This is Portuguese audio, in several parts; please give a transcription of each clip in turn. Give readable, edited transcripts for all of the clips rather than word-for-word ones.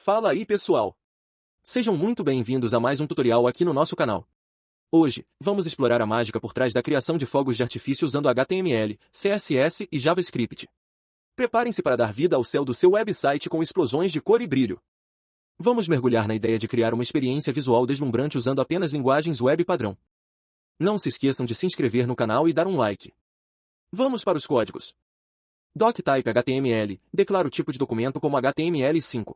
Fala aí pessoal! Sejam muito bem-vindos a mais um tutorial aqui no nosso canal. Hoje, vamos explorar a mágica por trás da criação de fogos de artifício usando HTML, CSS e JavaScript. Preparem-se para dar vida ao céu do seu website com explosões de cor e brilho. Vamos mergulhar na ideia de criar uma experiência visual deslumbrante usando apenas linguagens web padrão. Não se esqueçam de se inscrever no canal e dar um like. Vamos para os códigos. Doctype HTML, declara o tipo de documento como HTML5.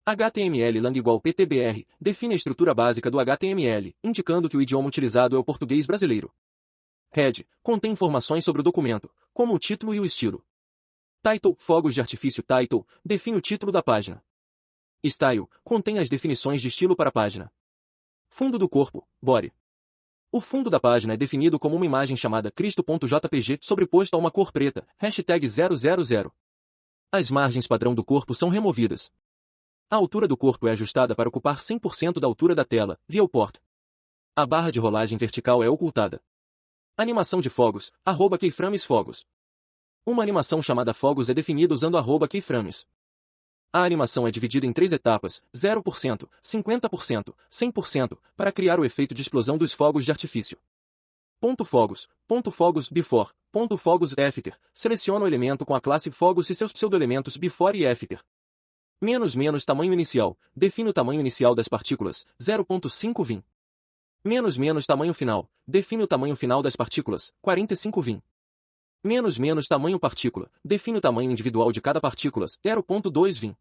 HTML lang igual PTBR, define a estrutura básica do HTML, indicando que o idioma utilizado é o português brasileiro. Head, contém informações sobre o documento, como o título e o estilo. Title, fogos de artifício title, define o título da página. Style, contém as definições de estilo para a página. Fundo do corpo, body. O fundo da página é definido como uma imagem chamada cristo.jpg sobreposto a uma cor preta, #000. As margens padrão do corpo são removidas. A altura do corpo é ajustada para ocupar 100% da altura da tela, viewport. A barra de rolagem vertical é ocultada. Animação de fogos, @keyframes fogos. Uma animação chamada fogos é definida usando @keyframes. A animação é dividida em 3 etapas, 0%, 50%, 100%, para criar o efeito de explosão dos fogos de artifício. Ponto fogos before, ponto fogos after, seleciona o elemento com a classe fogos e seus pseudoelementos before e after. Menos tamanho inicial, define o tamanho inicial das partículas, 0.5 vim. Menos tamanho final, define o tamanho final das partículas, 45 vim. Menos tamanho partícula, define o tamanho individual de cada partícula, 0.2 vim.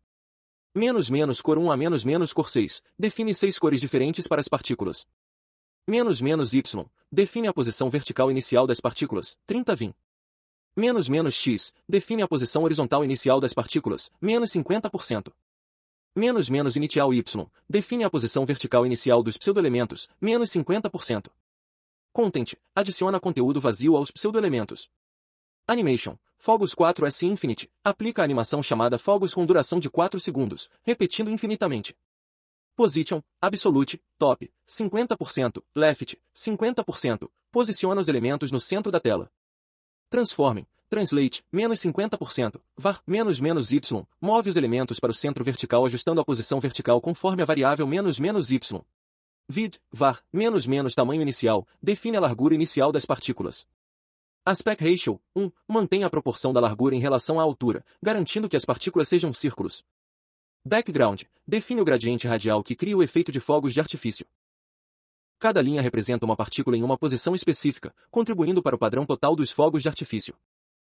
Menos cor 1 a menos cor 6, define 6 cores diferentes para as partículas. Y, define a posição vertical inicial das partículas, 30 vim. X, define a posição horizontal inicial das partículas, -50%. Initial Y, define a posição vertical inicial dos pseudoelementos, -50%. Content, adiciona conteúdo vazio aos pseudoelementos. Animation, fogos 4S Infinite, aplica a animação chamada fogos com duração de 4 segundos, repetindo infinitamente. Position, Absolute, Top, 50%, Left, 50%, posiciona os elementos no centro da tela. Transforming, Translate, -50%, var, -y, move os elementos para o centro vertical ajustando a posição vertical conforme a variável -y. Vid, var, tamanho inicial, define a largura inicial das partículas. Aspect Ratio, 1, mantém a proporção da largura em relação à altura, garantindo que as partículas sejam círculos. Background, define o gradiente radial que cria o efeito de fogos de artifício. Cada linha representa uma partícula em uma posição específica, contribuindo para o padrão total dos fogos de artifício.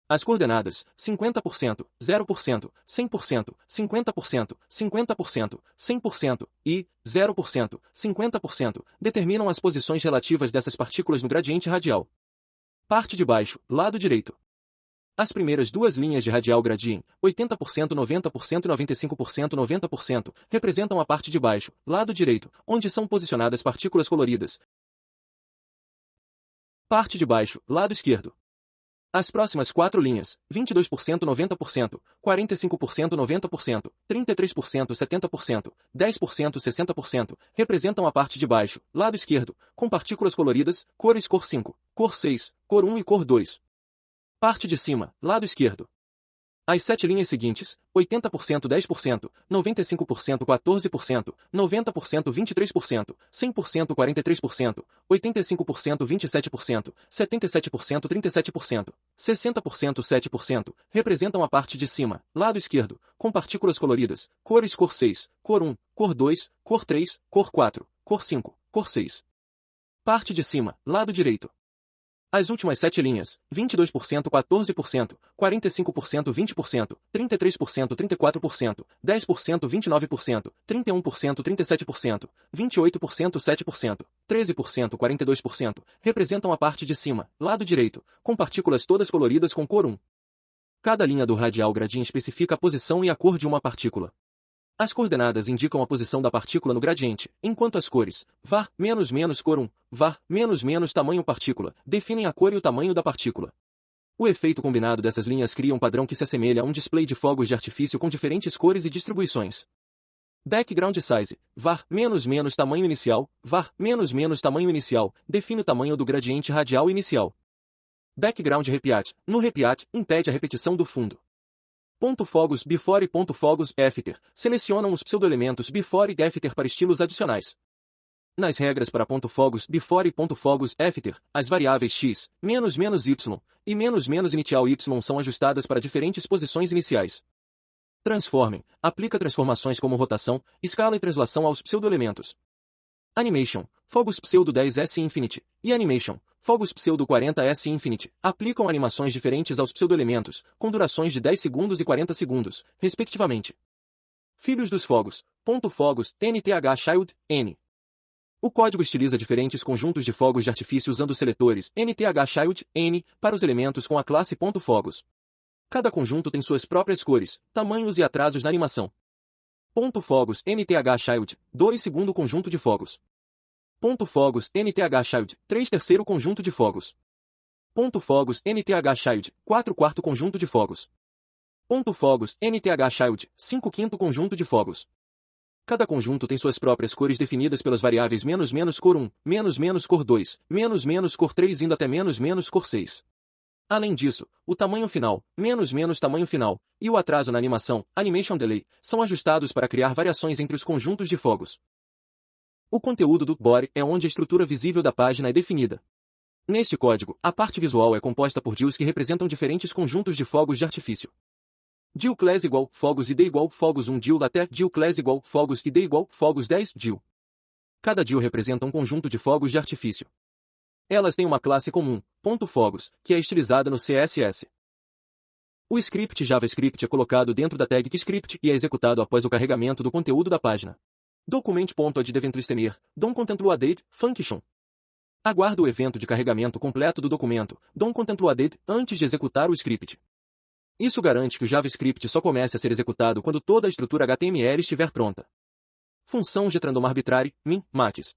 As coordenadas, 50%, 0%, 100%, 50%, 50%, 100% e 0%, 50%, determinam as posições relativas dessas partículas no gradiente radial. Parte de baixo, lado direito. As primeiras duas linhas de radial gradient, 80%, 90% e 95%, 90%, representam a parte de baixo, lado direito, onde são posicionadas partículas coloridas. Parte de baixo, lado esquerdo. As próximas 4 linhas, 22%, 90%, 45%, 90%, 33%, 70%, 10%, 60%, representam a parte de baixo, lado esquerdo, com partículas coloridas, cores cor 5, cor 6, cor 1 e cor 2. Parte de cima, lado esquerdo. As 7 linhas seguintes, 80%, 10%, 95%, 14%, 90%, 23%, 100%, 43%, 85%, 27%, 77%, 37%, 60%, 7%, representam a parte de cima, lado esquerdo, com partículas coloridas, cores cor 6, cor 1, cor 2, cor 3, cor 4, cor 5, cor 6. Parte de cima, lado direito. As últimas 7 linhas, 22%, 14%, 45%, 20%, 33%, 34%, 10%, 29%, 31%, 37%, 28%, 7%, 13%, 42%, representam a parte de cima, lado direito, com partículas todas coloridas com cor 1. Cada linha do radial gradient especifica a posição e a cor de uma partícula. As coordenadas indicam a posição da partícula no gradiente, enquanto as cores, var, cor 1, var, tamanho partícula, definem a cor e o tamanho da partícula. O efeito combinado dessas linhas cria um padrão que se assemelha a um display de fogos de artifício com diferentes cores e distribuições. Background size, var, tamanho inicial, var, tamanho inicial, define o tamanho do gradiente radial inicial. Background repiat, no repiat, impede a repetição do fundo. .fogos before e .fogos after selecionam os pseudoelementos before e after para estilos adicionais. Nas regras para .fogos before e .fogos after, as variáveis x, -y e -initial y são ajustadas para diferentes posições iniciais. Transforming aplica transformações como rotação, escala e translação aos pseudoelementos. Animation, fogos pseudo 10s infinity, e Animation, fogos pseudo 40s infinity, aplicam animações diferentes aos pseudoelementos, com durações de 10 segundos e 40 segundos, respectivamente. Filhos dos fogos, .fogos, nth child, n. O código estiliza diferentes conjuntos de fogos de artifício usando seletores nth child, n, para os elementos com a classe .fogos. Cada conjunto tem suas próprias cores, tamanhos e atrasos na animação. .fogos nth child, 2 segundo conjunto de fogos. .fogos nth child, 3 terceiro conjunto de fogos. .fogos nth child, 4 quarto conjunto de fogos. .fogos nth child, 5 quinto conjunto de fogos. Cada conjunto tem suas próprias cores definidas pelas variáveis cor 1, cor 2, cor 3 indo até cor 6. Além disso, o tamanho final, tamanho final, e o atraso na animação, animation delay, são ajustados para criar variações entre os conjuntos de fogos. O conteúdo do body é onde a estrutura visível da página é definida. Neste código, a parte visual é composta por DILs que representam diferentes conjuntos de fogos de artifício. DIL class igual, fogos id igual, fogos 1 DIL até, DIL class igual, fogos id igual, fogos 10 DIL. Cada DIL representa um conjunto de fogos de artifício. Elas têm uma classe comum, .fogos, que é estilizada no CSS. O script JavaScript é colocado dentro da tag script e é executado após o carregamento do conteúdo da página. Document.addEventListener, DonContentLoaded, function. Aguarda o evento de carregamento completo do documento, DonContentLoaded, antes de executar o script. Isso garante que o JavaScript só comece a ser executado quando toda a estrutura HTML estiver pronta. Função getRandomArbitrary, min, max.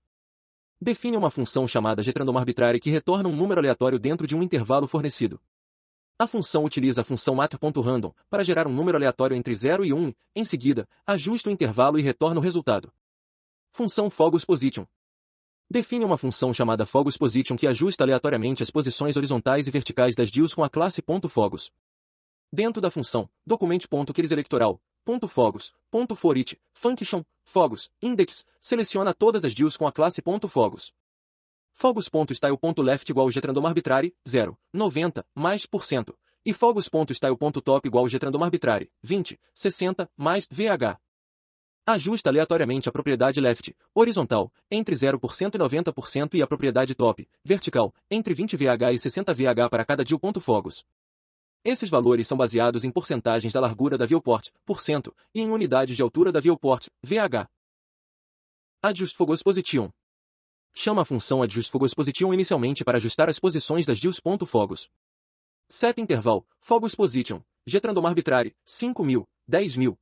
Define uma função chamada getRandomArbitrary que retorna um número aleatório dentro de um intervalo fornecido. A função utiliza a função mat.random para gerar um número aleatório entre 0 e 1, em seguida, ajusta o intervalo e retorna o resultado. Função fogosPosition. Define uma função chamada fogosPosition que ajusta aleatoriamente as posições horizontais e verticais das DILs com a classe .fogos. Dentro da função, document.querySelectoral, .fogos, .forEach, function, fogos, index, seleciona todas as DILs com a classe .fogos. Fogos.style.left igual getRandomArbitrary, 0, 90, mais %, e fogos.style.top igual getRandomArbitrary, 20, 60, mais VH. Ajusta aleatoriamente a propriedade left, horizontal, entre 0% e 90% e a propriedade top, vertical, entre 20 VH e 60 VH para cada DIL. Fogos. Esses valores são baseados em porcentagens da largura da viewport, %, e em unidades de altura da viewport, VH. AdjustFogosPosition. Chama a função AdjustFogosPosition inicialmente para ajustar as posições das DILs. Fogos. Set interval, fogosPosition, getRandomArbitrary, 5.000, 10.000.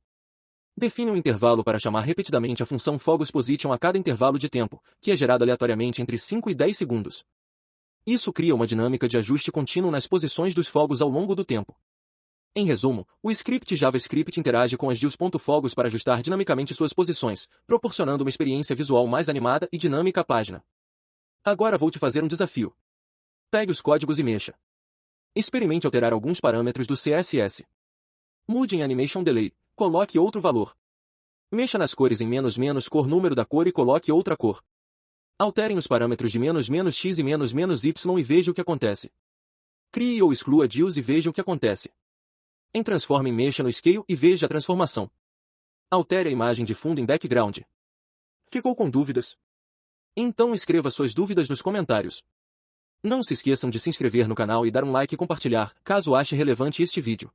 Define um intervalo para chamar repetidamente a função fogosPosition a cada intervalo de tempo, que é gerado aleatoriamente entre 5 e 10 segundos. Isso cria uma dinâmica de ajuste contínuo nas posições dos fogos ao longo do tempo. Em resumo, o script JavaScript interage com as DILs. Fogos para ajustar dinamicamente suas posições, proporcionando uma experiência visual mais animada e dinâmica à página. Agora vou te fazer um desafio. Pegue os códigos e mexa. Experimente alterar alguns parâmetros do CSS. Mude em Animation Delay, coloque outro valor. Mexa nas cores em cor número da cor e coloque outra cor. Alterem os parâmetros de -x e -y e veja o que acontece. Crie ou exclua DILs e veja o que acontece. Em Transforming mexa no Scale e veja a transformação. Altere a imagem de fundo em background. Ficou com dúvidas? Então escreva suas dúvidas nos comentários. Não se esqueçam de se inscrever no canal e dar um like e compartilhar, caso ache relevante este vídeo.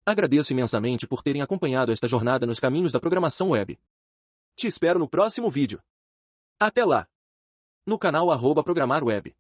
Agradeço imensamente por terem acompanhado esta jornada nos caminhos da programação web. Te espero no próximo vídeo. Até lá! No canal @programarweb.